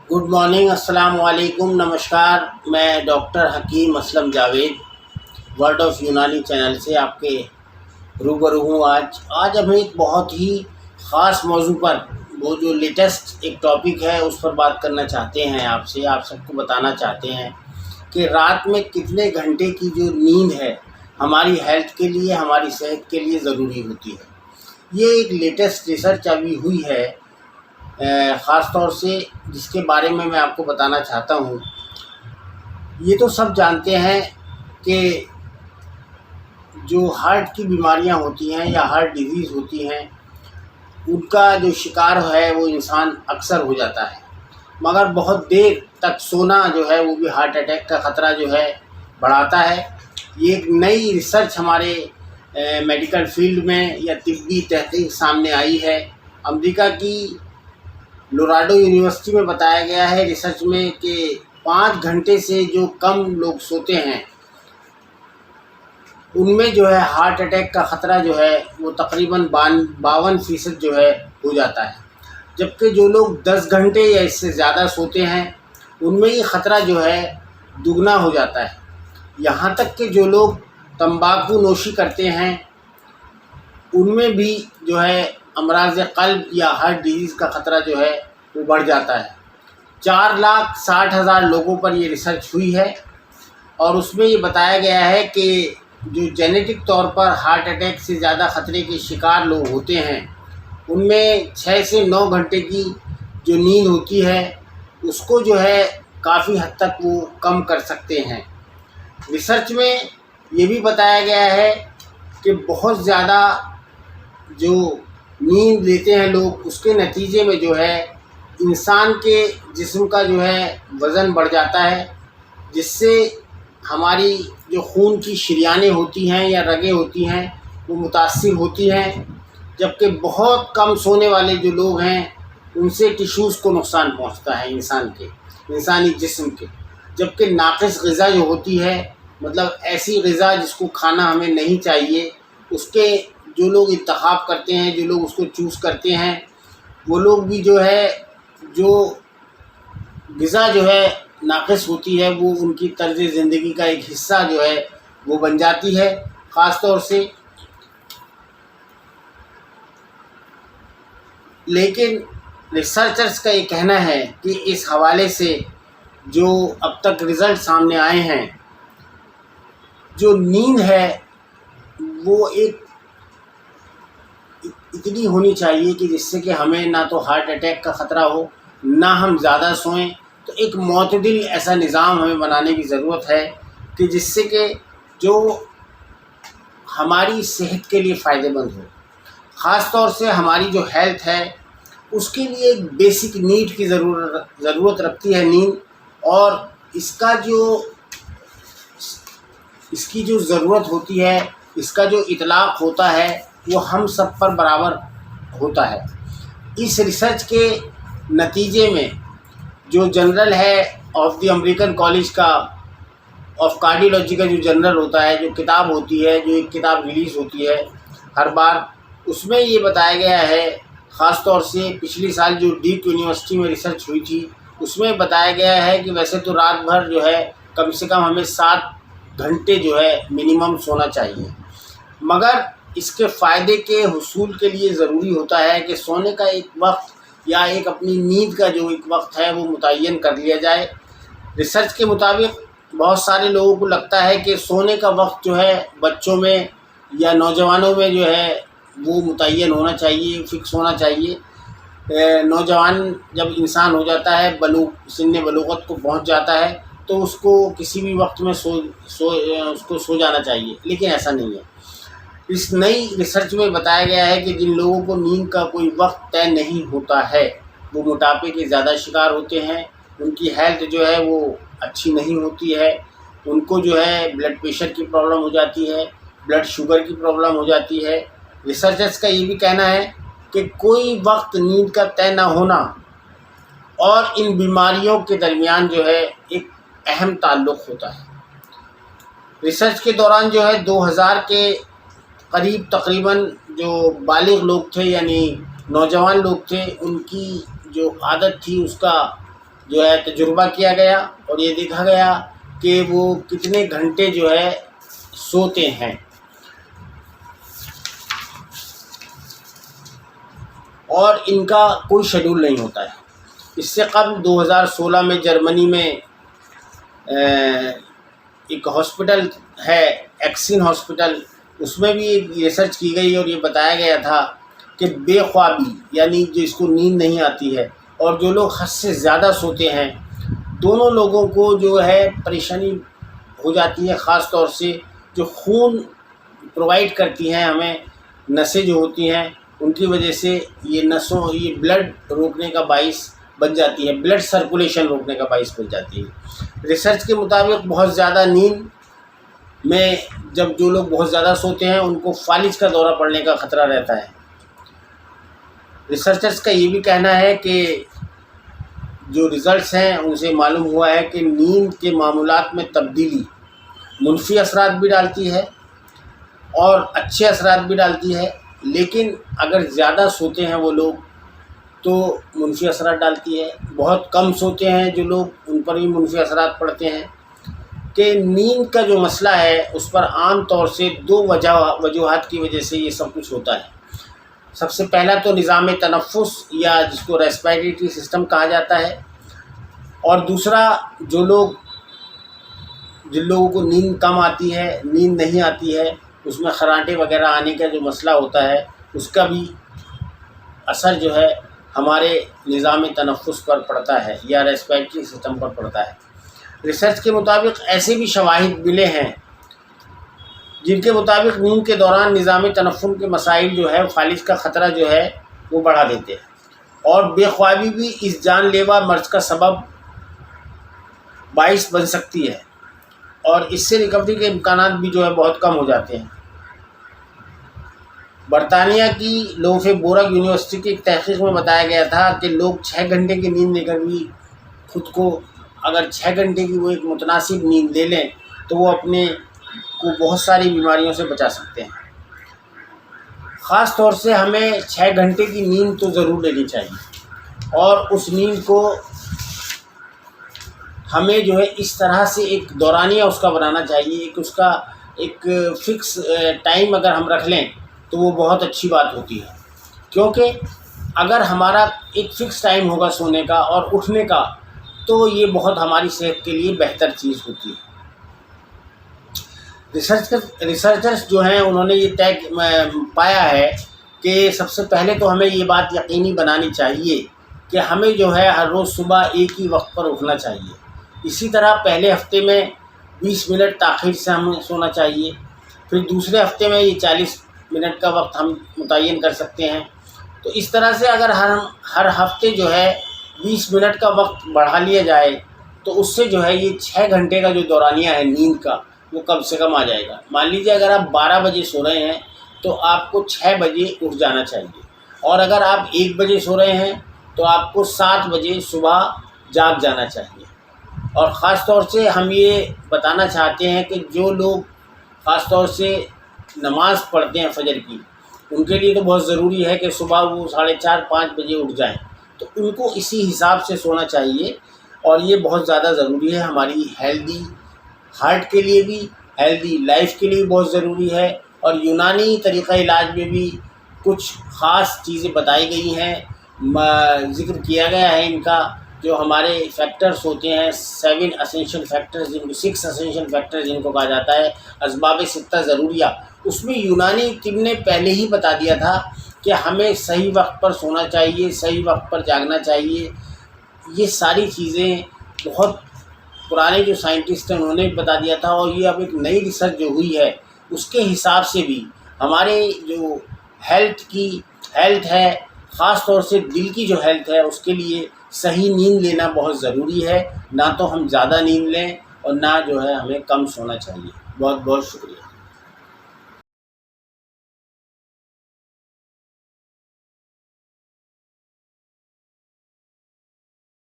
Good morning, अस्सलाम वालेकुम, नमस्कार। मैं doctor Hakim Aslam Javed word of Unani channel से आपके रूबरू हूँ। आज हम एक बहुत ही ख़ास मौजू पर, वो जो लेटेस्ट एक टॉपिक है उस पर बात करना चाहते हैं। आप सबको बताना चाहते हैं कि रात में कितने घंटे की जो नींद है हमारी हेल्थ के लिए, हमारी सेहत के लिए ज़रूरी होती है। ये एक लेटेस्ट रिसर्च अभी हुई है, ख़ास तौर से जिसके बारे में मैं आपको बताना चाहता हूँ। ये तो सब जानते हैं कि जो हार्ट की बीमारियां होती हैं या हार्ट डिजीज़ होती हैं, उनका जो शिकार है वो इंसान अक्सर हो जाता है। मगर बहुत देर तक सोना जो है वो भी हार्ट अटैक का ख़तरा जो है बढ़ाता है। ये एक नई रिसर्च हमारे मेडिकल फील्ड में या तिब्बी तहकीक सामने आई है। अमेरिका की लोराडो यूनिवर्सिटी में बताया गया है रिसर्च में कि 5 घंटे से जो कम लोग सोते हैं उनमें जो है हार्ट अटैक का ख़तरा जो है वो तकरीबन 52% जो है हो जाता है। जबकि जो लोग 10 घंटे या इससे ज़्यादा सोते हैं उनमें ये ख़तरा जो है दुगना हो जाता है। यहाँ तक कि जो लोग तंबाकू नोशी करते हैं उनमें भी जो है अमराज़ क़ल्ब या हार्ट डिजीज़ का ख़तरा जो है वो बढ़ जाता है। 4,60,000 लोगों पर ये रिसर्च हुई है और उसमें ये बताया गया है कि जो जेनेटिक तौर पर हार्ट अटैक से ज़्यादा ख़तरे के शिकार लोग होते हैं उनमें 6 से 9 घंटे की जो नींद होती है उसको जो है काफ़ी हद तक वो कम कर सकते हैं। रिसर्च में ये भी बताया गया है कि बहुत ज़्यादा जो नींद लेते हैं लोग उसके नतीजे में जो है इंसान के जिस्म का जो है वज़न बढ़ जाता है, जिससे हमारी जो खून की शरीयानें होती हैं या रगें होती हैं वो मुतासिर होती हैं। जबकि बहुत कम सोने वाले जो लोग हैं उनसे टिश्यूज़ को नुकसान पहुंचता है इंसानी जिस्म के। जबकि नाक़िस ग़िज़ा जो होती है, मतलब ऐसी ग़िज़ा जिसको खाना हमें नहीं चाहिए, उसके जो लोग इंतख़ाब करते हैं, जो लोग उसको चूज़ करते हैं, वो लोग भी जो है जो ग़िज़ा जो है नाक़िस होती है वो उनकी तर्ज़ ज़िंदगी का एक हिस्सा जो है वो बन जाती है। ख़ास तौर से लेकिन रिसर्चर्स का ये कहना है कि इस हवाले से जो अब तक रिज़ल्ट सामने आए हैं, जो नींद है वो इतनी होनी चाहिए कि जिससे कि हमें ना तो हार्ट अटैक का ख़तरा हो, ना हम ज़्यादा सोएं। तो एक मुतदिल ऐसा निज़ाम हमें बनाने की ज़रूरत है कि जिससे कि जो हमारी सेहत के लिए फ़ायदेमंद हो। ख़ास तौर से हमारी जो हेल्थ है उसके लिए एक बेसिक नीड की ज़रूरत रखती है नींद, और इसकी जो ज़रूरत होती है, इसका जो इतलाक़ होता है वो हम सब पर बराबर होता है। इस रिसर्च के नतीजे में जो जनरल है ऑफ द अमेरिकन कॉलेज का ऑफ कार्डियोलॉजी का जो जनरल होता है, जो किताब होती है, जो एक किताब रिलीज़ होती है हर बार, उसमें ये बताया गया है, ख़ास तौर से पिछले साल जो डीक यूनिवर्सिटी में रिसर्च हुई थी उसमें बताया गया है कि वैसे तो रात भर जो है कम से कम हमें 7 घंटे जो है मिनिमम सोना चाहिए, मगर इसके फ़ायदे के हुसूल के लिए ज़रूरी होता है कि सोने का एक वक्त या एक अपनी नींद का जो एक वक्त है वो मुतय्यन कर लिया जाए। रिसर्च के मुताबिक बहुत सारे लोगों को लगता है कि सोने का वक्त जो है बच्चों में या नौजवानों में जो है वो मुतय्यन होना चाहिए, फ़िक्स होना चाहिए। नौजवान जब इंसान हो जाता है, सिन्न बलूगत को पहुंच जाता है, तो उसको किसी भी वक्त में उसको सो जाना चाहिए, लेकिन ऐसा नहीं है। इस नई रिसर्च में बताया गया है कि जिन लोगों को नींद का कोई वक्त तय नहीं होता है वो मोटापे के ज़्यादा शिकार होते हैं, उनकी हेल्थ जो है वो अच्छी नहीं होती है, उनको जो है ब्लड प्रेशर की प्रॉब्लम हो जाती है, ब्लड शुगर की प्रॉब्लम हो जाती है। रिसर्चर्स का ये भी कहना है कि कोई वक्त नींद का तय ना होना और इन बीमारियों के दरमियान जो है एक अहम ताल्लुक़ होता है। रिसर्च के दौरान जो है 2000 के करीब तकरीबन जो बालिग़ लोग थे यानी नौजवान लोग थे, उनकी जो आदत थी उसका جو ہے تجربہ کیا گیا اور یہ دیکھا گیا کہ وہ کتنے گھنٹے جو ہے سوتے ہیں، اور ان کا کوئی شیڈول نہیں ہوتا ہے۔ اس سے قبل 2016 میں جرمنی میں ایک ہاسپٹل ہے ایکسن ہاسپٹل، اس میں بھی ایک ریسرچ کی گئی اور یہ بتایا گیا تھا کہ بے خوابی یعنی جس کو نیند نہیں آتی ہے اور جو لوگ حد سے زیادہ سوتے ہیں، دونوں لوگوں کو جو ہے پریشانی ہو جاتی ہے، خاص طور سے جو خون پرووائڈ کرتی ہیں ہمیں نسیں جو ہوتی ہیں، ان کی وجہ سے یہ بلڈ روکنے کا باعث بن جاتی ہے، بلڈ سرکولیشن روکنے کا باعث بن جاتی ہے۔ ریسرچ کے مطابق بہت زیادہ نیند میں جب جو لوگ بہت زیادہ سوتے ہیں ان کو فالج کا دورہ پڑنے کا خطرہ رہتا ہے۔ ریسرچرز کا یہ بھی کہنا ہے کہ جو ریزلٹس ہیں ان سے معلوم ہوا ہے کہ نیند کے معمولات میں تبدیلی منفی اثرات بھی ڈالتی ہے اور اچھے اثرات بھی ڈالتی ہے، لیکن اگر زیادہ سوتے ہیں وہ لوگ تو منفی اثرات ڈالتی ہے، بہت کم سوتے ہیں جو لوگ ان پر بھی منفی اثرات پڑتے ہیں۔ کہ نیند کا جو مسئلہ ہے اس پر عام طور سے دو وجوہات کی وجہ سے یہ سب کچھ ہوتا ہے۔ سب سے پہلا تو نظام تنفس یا جس کو ریسپائریٹری سسٹم کہا جاتا ہے، اور دوسرا جن لوگوں کو نیند کم آتی ہے، نیند نہیں آتی ہے، اس میں خراٹے وغیرہ آنے کا جو مسئلہ ہوتا ہے، اس کا بھی اثر جو ہے ہمارے نظام تنفس پر پڑتا ہے یا ریسپائریٹری سسٹم پر پڑتا ہے۔ ریسرچ کے مطابق ایسے بھی شواہد ملے ہیں جن کے مطابق نیند کے دوران نظام تنفس کے مسائل جو ہے فالج کا خطرہ جو ہے وہ بڑھا دیتے ہیں، اور بے خوابی بھی اس جان لیوا مرض کا سبب باعث بن سکتی ہے، اور اس سے ریکوری کے امکانات بھی جو ہے بہت کم ہو جاتے ہیں۔ برطانیہ کی لوفے بورگ یونیورسٹی کی ایک تحقیق میں بتایا گیا تھا کہ لوگ 6 گھنٹے کی نیند لے کر بھی خود کو اگر 6 گھنٹے کی وہ ایک متناسب نیند لے لیں تو وہ اپنے کو بہت ساری بیماریوں سے بچا سکتے ہیں۔ خاص طور سے ہمیں 6 گھنٹے کی نیند تو ضرور لینی چاہیے، اور اس نیند کو ہمیں جو ہے اس طرح سے ایک دورانیہ اس کا بنانا چاہیے، اس کا ایک فکس ٹائم اگر ہم رکھ لیں تو وہ بہت اچھی بات ہوتی ہے، کیونکہ اگر ہمارا ایک فکس ٹائم ہوگا سونے کا اور اٹھنے کا تو یہ بہت ہماری صحت کے لیے بہتر چیز ہوتی ہے۔ ریسرچرز جو ہیں انہوں نے یہ پایا ہے کہ سب سے پہلے تو ہمیں یہ بات یقینی بنانی چاہیے کہ ہمیں جو ہے ہر روز صبح ایک ہی وقت پر اٹھنا چاہیے۔ اسی طرح پہلے ہفتے میں 20 منٹ تاخیر سے ہمیں سونا چاہیے، پھر دوسرے ہفتے میں یہ 40 منٹ کا وقت ہم متعین کر سکتے ہیں۔ تو اس طرح سے اگر ہر ہفتے جو ہے 20 منٹ کا وقت بڑھا لیا جائے تو اس سے جو ہے یہ 6 گھنٹے کا جو دورانیہ ہے نیند کا وہ کم سے کم آ جائے گا۔ مان لیجیے اگر آپ 12 بجے سو رہے ہیں تو آپ کو 6 بجے اٹھ جانا چاہیے، اور اگر آپ 1 بجے سو رہے ہیں تو آپ کو 7 بجے صبح جاگ جانا چاہیے۔ اور خاص طور سے ہم یہ بتانا چاہتے ہیں کہ جو لوگ خاص طور سے نماز پڑھتے ہیں فجر کی، ان کے لیے تو بہت ضروری ہے کہ صبح وہ 4:30-5 بجے اٹھ جائیں، تو ان کو اسی حساب سے سونا چاہیے، اور یہ بہت زیادہ ضروری ہے ہماری ہیلدی ہارٹ کے لیے بھی، ہیلدی لائف کے لیے بہت ضروری ہے۔ اور یونانی طریقہ علاج میں بھی کچھ خاص چیزیں بتائی گئی ہیں، ذکر کیا گیا ہے ان کا، جو ہمارے فیکٹرز ہوتے ہیں 7 اسینشل فیکٹرز، 6 اسینشل فیکٹرز جن کو کہا جاتا ہے، اسباب 6 ضروریہ، اس میں یونانی طب نے پہلے ہی بتا دیا تھا کہ ہمیں صحیح وقت پر سونا چاہیے، صحیح وقت پر جاگنا چاہیے۔ یہ ساری چیزیں بہت پرانے جو سائنٹسٹ ہیں انہوں نے بتا دیا تھا، اور یہ اب ایک نئی ریسرچ جو ہوئی ہے اس کے حساب سے بھی ہمارے جو ہیلتھ ہے، خاص طور سے دل کی جو ہیلتھ ہے، اس کے لیے صحیح نیند لینا بہت ضروری ہے۔ نہ تو ہم زیادہ نیند لیں اور نہ جو ہے ہمیں کم سونا چاہیے۔ بہت بہت شکریہ۔